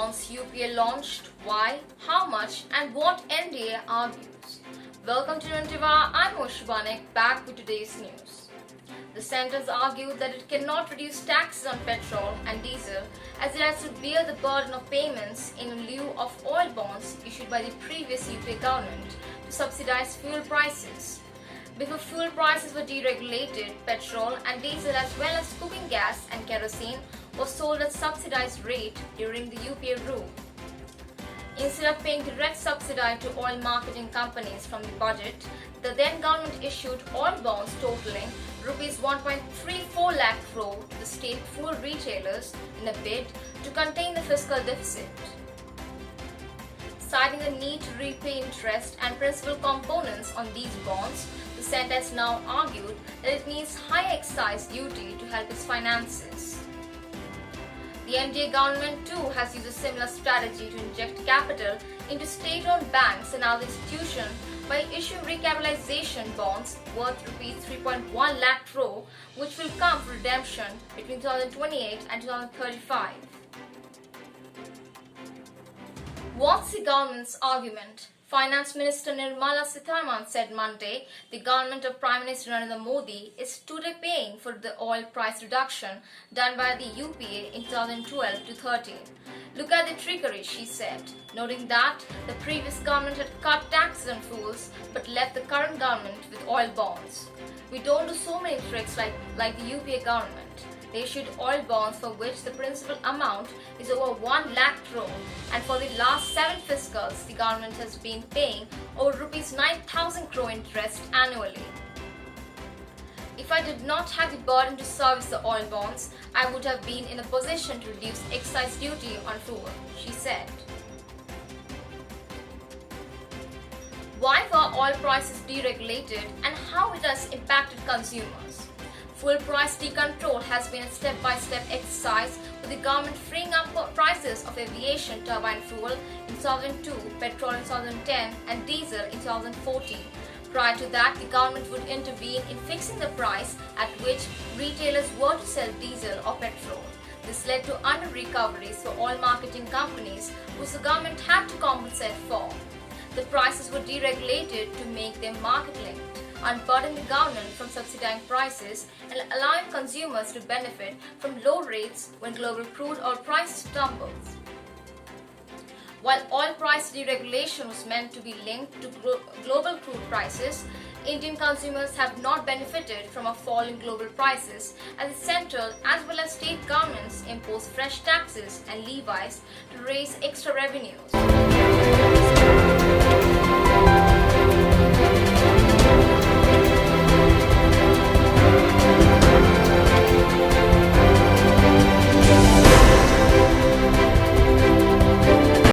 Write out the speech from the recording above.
bonds UPA launched, why, how much, and what NDA argues. Welcome to Inventiva, I'm Oishi Banik, back with today's news. The centres argued that it cannot reduce taxes on petrol and diesel as it has to bear the burden of payments in lieu of oil bonds issued by the previous UPA government to subsidise fuel prices. Before fuel prices were deregulated, petrol and diesel as well as cooking gas and kerosene was sold at subsidised rate during the UPA rule. Instead of paying direct subsidy to oil marketing companies from the budget, the then government issued oil bonds totaling Rs 1.34 lakh crore to the state fuel retailers in a bid to contain the fiscal deficit. Citing the need to repay interest and principal components on these bonds, the centre has now argued that it needs high excise duty to help its finances. The NDA government too has used a similar strategy to inject capital into state-owned banks and other institutions by issuing recapitalization bonds worth Rs 3.1 lakh crore, which will come for redemption between 2028 and 2035. What's the government's argument? Finance Minister Nirmala Sitharaman said Monday the government of Prime Minister Narendra Modi is today paying for the oil price reduction done by the UPA in 2012 to 13. Look at the trickery, she said, noting that the previous government had cut taxes on fuels but left the current government with oil bonds. We don't do so many tricks like the UPA government. They issued oil bonds for which the principal amount is over 1 lakh crore, and for the last 7 fiscals, the government has been paying over Rs 9,000 crore interest annually. If I did not have the burden to service the oil bonds, I would have been in a position to reduce excise duty on fuel, she said. Why were oil prices deregulated and how it has impacted consumers? Fuel price decontrol has been a step-by-step exercise, with the government freeing up prices of aviation turbine fuel in 2002, petrol in 2010 and diesel in 2014. Prior to that, the government would intervene in fixing the price at which retailers were to sell diesel or petrol. This led to under-recoveries for oil marketing companies, which the government had to compensate for. The prices were deregulated to make them market-linked, unburdening the government from subsidizing prices and allowing consumers to benefit from low rates when global crude oil prices tumbles. While oil price deregulation was meant to be linked to global crude prices, Indian consumers have not benefited from a fall in global prices as the central as well as state governments impose fresh taxes and levies to raise extra revenues.